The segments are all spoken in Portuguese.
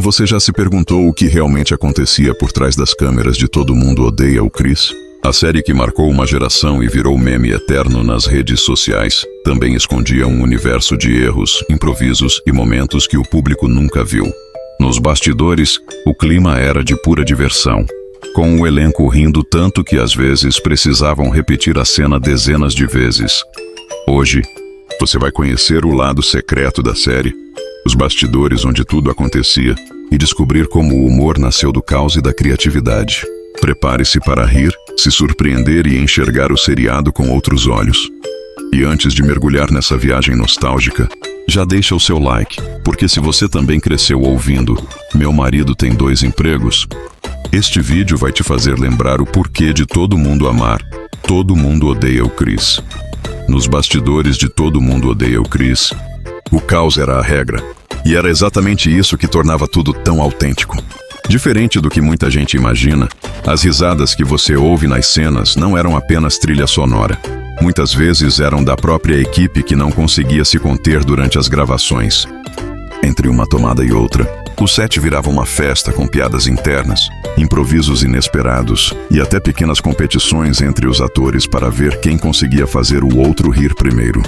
Você já se perguntou o que realmente acontecia por trás das câmeras de Todo Mundo Odeia o Chris? A série que marcou uma geração e virou meme eterno nas redes sociais também escondia um universo de erros, improvisos e momentos que o público nunca viu. Nos bastidores, o clima era de pura diversão, com o elenco rindo tanto que às vezes precisavam repetir a cena dezenas de vezes. Hoje, você vai conhecer o lado secreto da série, os bastidores onde tudo acontecia, e descobrir como o humor nasceu do caos e da criatividade. Prepare-se para rir, se surpreender e enxergar o seriado com outros olhos. E antes de mergulhar nessa viagem nostálgica, já deixa o seu like, porque se você também cresceu ouvindo Meu Marido Tem 2 Empregos, este vídeo vai te fazer lembrar o porquê de todo mundo amar Todo Mundo Odeia o Chris. Nos bastidores de Todo Mundo Odeia o Chris, o caos era a regra, e era exatamente isso que tornava tudo tão autêntico. Diferente do que muita gente imagina, as risadas que você ouve nas cenas não eram apenas trilha sonora. Muitas vezes eram da própria equipe que não conseguia se conter durante as gravações. Entre uma tomada e outra, o set virava uma festa com piadas internas, improvisos inesperados e até pequenas competições entre os atores para ver quem conseguia fazer o outro rir primeiro.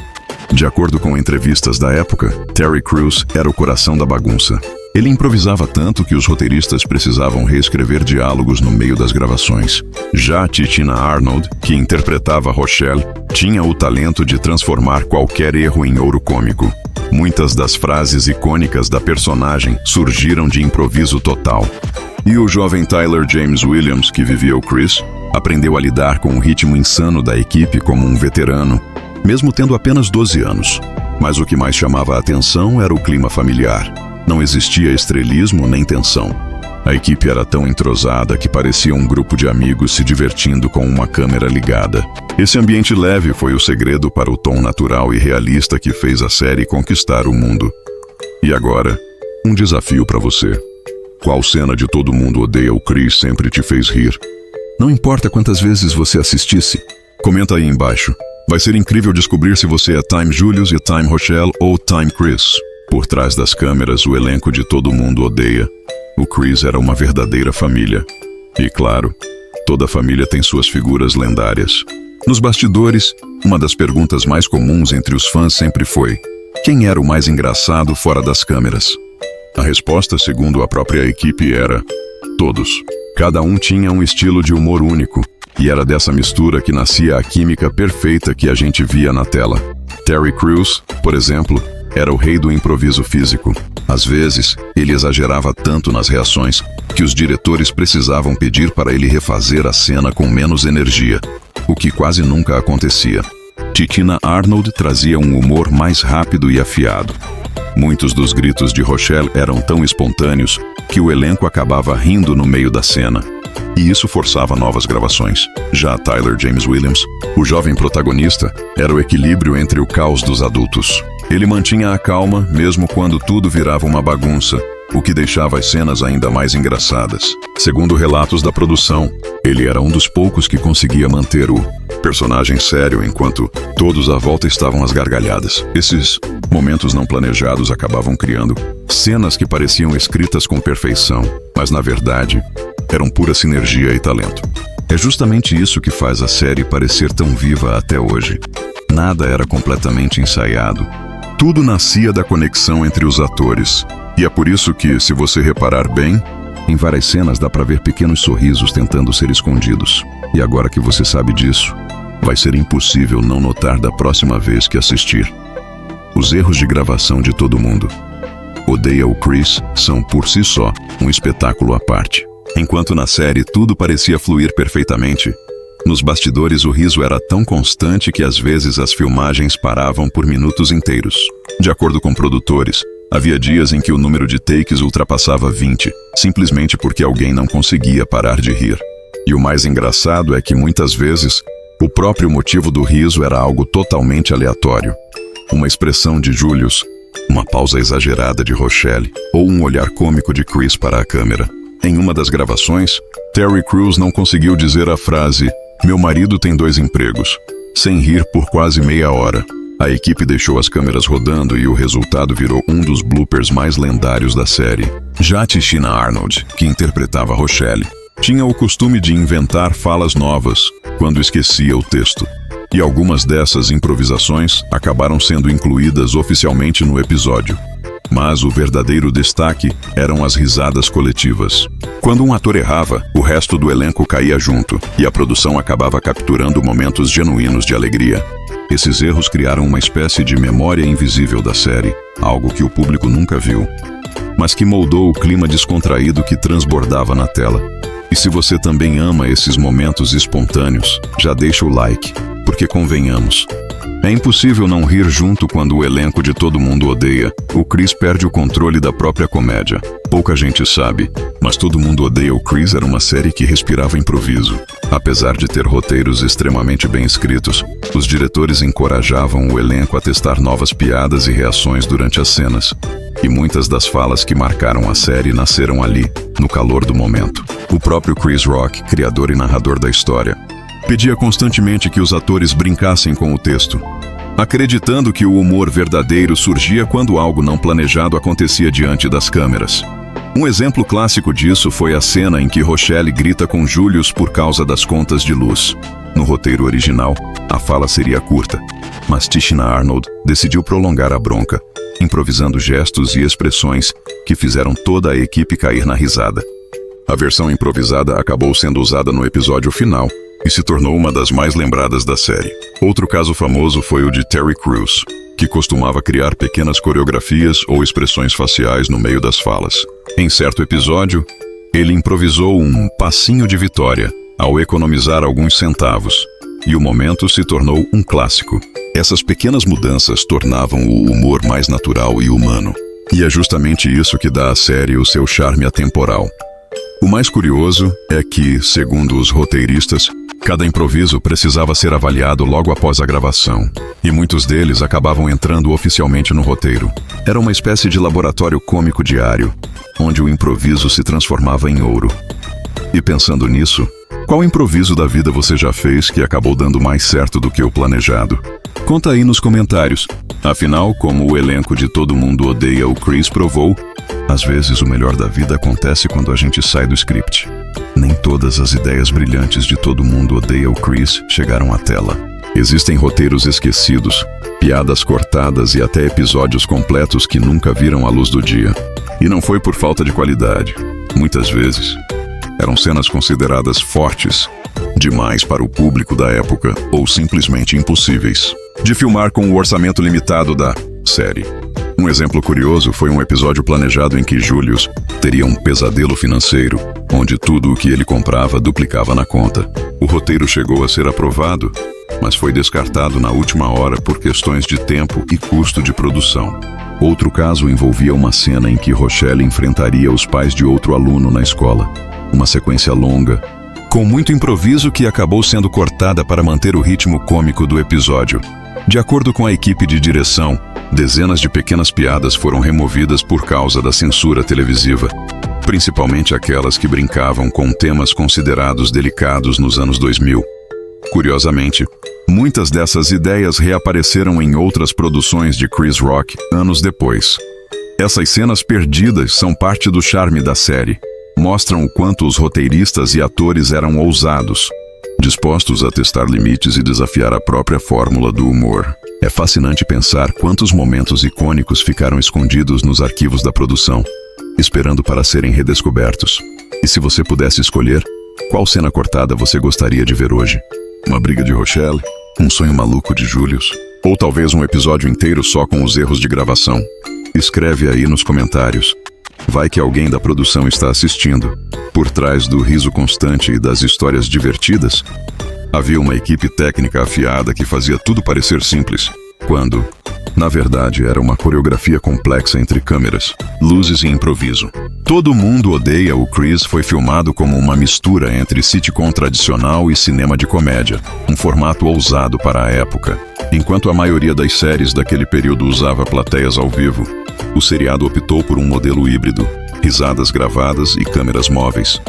De acordo com entrevistas da época, Terry Crews era o coração da bagunça. Ele improvisava tanto que os roteiristas precisavam reescrever diálogos no meio das gravações. Já Titina Arnold, que interpretava Rochelle, tinha o talento de transformar qualquer erro em ouro cômico. Muitas das frases icônicas da personagem surgiram de improviso total. E o jovem Tyler James Williams, que vivia o Chris, aprendeu a lidar com o ritmo insano da equipe como um veterano, mesmo tendo apenas 12 anos. Mas o que mais chamava a atenção era o clima familiar. Não existia estrelismo nem tensão. A equipe era tão entrosada que parecia um grupo de amigos se divertindo com uma câmera ligada. Esse ambiente leve foi o segredo para o tom natural e realista que fez a série conquistar o mundo. E agora, um desafio para você. Qual cena de Todo Mundo Odeia o Chris sempre te fez rir? Não importa quantas vezes você assistisse, comenta aí embaixo. Vai ser incrível descobrir se você é Time Julius e Time Rochelle ou Time Chris. Por trás das câmeras, o elenco de Todo Mundo Odeia o Chris era uma verdadeira família. E claro, toda família tem suas figuras lendárias. Nos bastidores, uma das perguntas mais comuns entre os fãs sempre foi: quem era o mais engraçado fora das câmeras? A resposta, segundo a própria equipe, era: todos. Cada um tinha um estilo de humor único, e era dessa mistura que nascia a química perfeita que a gente via na tela. Terry Crews, por exemplo, era o rei do improviso físico. Às vezes, ele exagerava tanto nas reações que os diretores precisavam pedir para ele refazer a cena com menos energia, o que quase nunca acontecia. Titina Arnold trazia um humor mais rápido e afiado. Muitos dos gritos de Rochelle eram tão espontâneos que o elenco acabava rindo no meio da cena. E isso forçava novas gravações. Já Tyler James Williams, o jovem protagonista, era o equilíbrio entre o caos dos adultos. Ele mantinha a calma mesmo quando tudo virava uma bagunça, o que deixava as cenas ainda mais engraçadas. Segundo relatos da produção, ele era um dos poucos que conseguia manter o personagem sério enquanto todos à volta estavam às gargalhadas. Esses momentos não planejados acabavam criando cenas que pareciam escritas com perfeição, mas na verdade eram pura sinergia e talento. É justamente isso que faz a série parecer tão viva até hoje. Nada era completamente ensaiado. Tudo nascia da conexão entre os atores. E é por isso que, se você reparar bem, em várias cenas dá para ver pequenos sorrisos tentando ser escondidos. E agora que você sabe disso, vai ser impossível não notar da próxima vez que assistir. Os erros de gravação de Todo Mundo Odeia o Chris são, por si só, um espetáculo à parte. Enquanto na série tudo parecia fluir perfeitamente, nos bastidores o riso era tão constante que às vezes as filmagens paravam por minutos inteiros. De acordo com produtores, havia dias em que o número de takes ultrapassava 20, simplesmente porque alguém não conseguia parar de rir. E o mais engraçado é que muitas vezes, o próprio motivo do riso era algo totalmente aleatório. Uma expressão de Julius, uma pausa exagerada de Rochelle, ou um olhar cômico de Chris para a câmera. Em uma das gravações, Terry Crews não conseguiu dizer a frase "Meu marido tem 2 empregos", sem rir por quase meia hora. A equipe deixou as câmeras rodando e o resultado virou um dos bloopers mais lendários da série. Já Tichina Arnold, que interpretava Rochelle, tinha o costume de inventar falas novas quando esquecia o texto. E algumas dessas improvisações acabaram sendo incluídas oficialmente no episódio. Mas o verdadeiro destaque eram as risadas coletivas. Quando um ator errava, o resto do elenco caía junto, e a produção acabava capturando momentos genuínos de alegria. Esses erros criaram uma espécie de memória invisível da série, algo que o público nunca viu, mas que moldou o clima descontraído que transbordava na tela. E se você também ama esses momentos espontâneos, já deixa o like, porque convenhamos, é impossível não rir junto quando o elenco de Todo Mundo Odeia. O Chris perde o controle da própria comédia. Pouca gente sabe, mas Todo Mundo Odeia o Chris era uma série que respirava improviso. Apesar de ter roteiros extremamente bem escritos, os diretores encorajavam o elenco a testar novas piadas e reações durante as cenas. E muitas das falas que marcaram a série nasceram ali, no calor do momento. O próprio Chris Rock, criador e narrador da história, pedia constantemente que os atores brincassem com o texto, acreditando que o humor verdadeiro surgia quando algo não planejado acontecia diante das câmeras. Um exemplo clássico disso foi a cena em que Rochelle grita com Julius por causa das contas de luz. No roteiro original, a fala seria curta, mas Tichina Arnold decidiu prolongar a bronca, improvisando gestos e expressões que fizeram toda a equipe cair na risada. A versão improvisada acabou sendo usada no episódio final e se tornou uma das mais lembradas da série. Outro caso famoso foi o de Terry Crews, que costumava criar pequenas coreografias ou expressões faciais no meio das falas. Em certo episódio, ele improvisou um passinho de vitória ao economizar alguns centavos, e o momento se tornou um clássico. Essas pequenas mudanças tornavam o humor mais natural e humano. E é justamente isso que dá à série o seu charme atemporal. O mais curioso é que, segundo os roteiristas, cada improviso precisava ser avaliado logo após a gravação, e muitos deles acabavam entrando oficialmente no roteiro. Era uma espécie de laboratório cômico diário, onde o improviso se transformava em ouro. E pensando nisso, qual improviso da vida você já fez que acabou dando mais certo do que o planejado? Conta aí nos comentários. Afinal, como o elenco de Todo Mundo Odeia o Chris provou, às vezes o melhor da vida acontece quando a gente sai do script. Nem todas as ideias brilhantes de Todo Mundo Odeia o Chris chegaram à tela. Existem roteiros esquecidos, piadas cortadas e até episódios completos que nunca viram a luz do dia. E não foi por falta de qualidade. Muitas vezes, eram cenas consideradas fortes demais para o público da época ou simplesmente impossíveis de filmar com o orçamento limitado da série. Um exemplo curioso foi um episódio planejado em que Julius teria um pesadelo financeiro, onde tudo o que ele comprava duplicava na conta. O roteiro chegou a ser aprovado, mas foi descartado na última hora por questões de tempo e custo de produção. Outro caso envolvia uma cena em que Rochelle enfrentaria os pais de outro aluno na escola. Uma sequência longa, com muito improviso que acabou sendo cortada para manter o ritmo cômico do episódio. De acordo com a equipe de direção, dezenas de pequenas piadas foram removidas por causa da censura televisiva, principalmente aquelas que brincavam com temas considerados delicados nos anos 2000. Curiosamente, muitas dessas ideias reapareceram em outras produções de Chris Rock anos depois. Essas cenas perdidas são parte do charme da série. Mostram o quanto os roteiristas e atores eram ousados, dispostos a testar limites e desafiar a própria fórmula do humor. É fascinante pensar quantos momentos icônicos ficaram escondidos nos arquivos da produção, esperando para serem redescobertos. E se você pudesse escolher, qual cena cortada você gostaria de ver hoje? Uma briga de Rochelle? Um sonho maluco de Julius? Ou talvez um episódio inteiro só com os erros de gravação? Escreve aí nos comentários. Vai que alguém da produção está assistindo. Por trás do riso constante e das histórias divertidas, havia uma equipe técnica afiada que fazia tudo parecer simples, quando, na verdade, era uma coreografia complexa entre câmeras, luzes e improviso. Todo Mundo Odeia o Chris foi filmado como uma mistura entre sitcom tradicional e cinema de comédia, um formato ousado para a época. Enquanto a maioria das séries daquele período usava plateias ao vivo, o seriado optou por um modelo híbrido, risadas gravadas e câmeras móveis,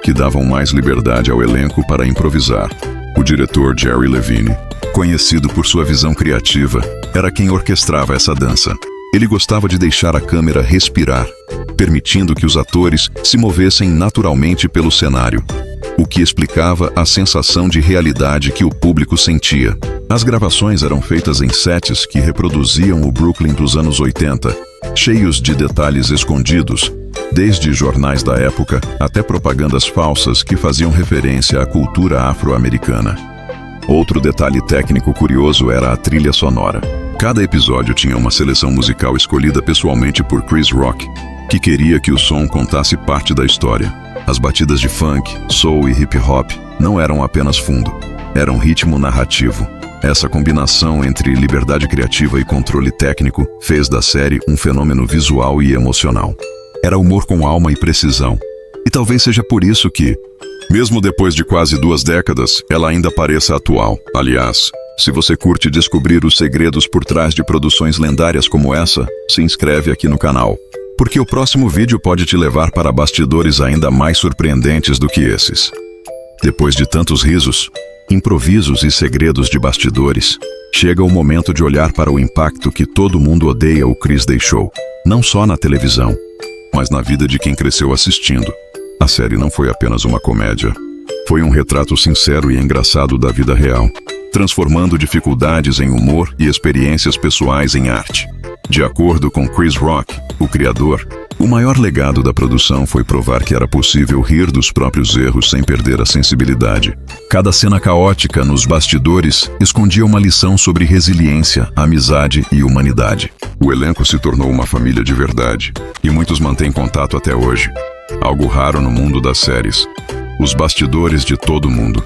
que davam mais liberdade ao elenco para improvisar. O diretor Jerry Levine, conhecido por sua visão criativa, era quem orquestrava essa dança. Ele gostava de deixar a câmera respirar, permitindo que os atores se movessem naturalmente pelo cenário, o que explicava a sensação de realidade que o público sentia. As gravações eram feitas em sets que reproduziam o Brooklyn dos anos 80, cheios de detalhes escondidos, desde jornais da época até propagandas falsas que faziam referência à cultura afro-americana. Outro detalhe técnico curioso era a trilha sonora. Cada episódio tinha uma seleção musical escolhida pessoalmente por Chris Rock, que queria que o som contasse parte da história. As batidas de funk, soul e hip hop não eram apenas fundo, eram ritmo narrativo. Essa combinação entre liberdade criativa e controle técnico fez da série um fenômeno visual e emocional. Era humor com alma e precisão. E talvez seja por isso que, mesmo depois de quase 2 décadas, ela ainda pareça atual. Aliás, se você curte descobrir os segredos por trás de produções lendárias como essa, se inscreve aqui no canal, porque o próximo vídeo pode te levar para bastidores ainda mais surpreendentes do que esses. Depois de tantos risos, improvisos e segredos de bastidores, chega o momento de olhar para o impacto que Todo Mundo Odeia o Chris deixou, não só na televisão, mas na vida de quem cresceu assistindo. A série não foi apenas uma comédia. Foi um retrato sincero e engraçado da vida real, transformando dificuldades em humor e experiências pessoais em arte. De acordo com Chris Rock, o criador, o maior legado da produção foi provar que era possível rir dos próprios erros sem perder a sensibilidade. Cada cena caótica nos bastidores escondia uma lição sobre resiliência, amizade e humanidade. O elenco se tornou uma família de verdade, e muitos mantêm contato até hoje. Algo raro no mundo das séries. Os bastidores de Todo Mundo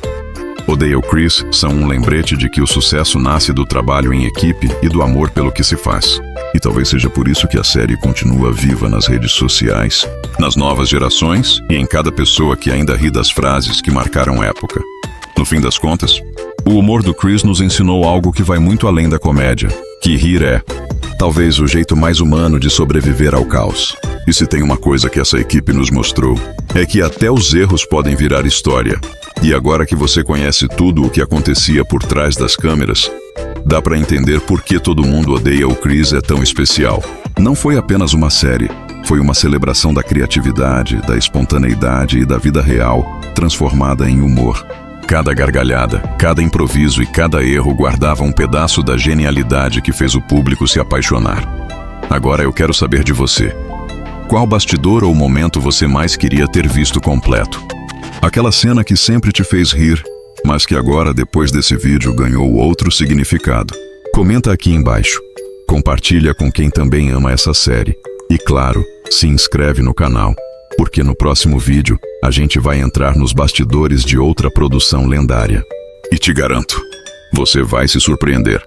Odeia o Chris são um lembrete de que o sucesso nasce do trabalho em equipe e do amor pelo que se faz. E talvez seja por isso que a série continua viva nas redes sociais, nas novas gerações e em cada pessoa que ainda ri das frases que marcaram época. No fim das contas, o humor do Chris nos ensinou algo que vai muito além da comédia, que rir é, talvez, o jeito mais humano de sobreviver ao caos. E se tem uma coisa que essa equipe nos mostrou, é que até os erros podem virar história. E agora que você conhece tudo o que acontecia por trás das câmeras, dá pra entender por que Todo Mundo Odeia o Chris é tão especial. Não foi apenas uma série, foi uma celebração da criatividade, da espontaneidade e da vida real, transformada em humor. Cada gargalhada, cada improviso e cada erro guardava um pedaço da genialidade que fez o público se apaixonar. Agora eu quero saber de você. Qual bastidor ou momento você mais queria ter visto completo? Aquela cena que sempre te fez rir, mas que agora, depois desse vídeo, ganhou outro significado. Comenta aqui embaixo. Compartilha com quem também ama essa série. E claro, se inscreve no canal, porque no próximo vídeo a gente vai entrar nos bastidores de outra produção lendária. E te garanto, você vai se surpreender.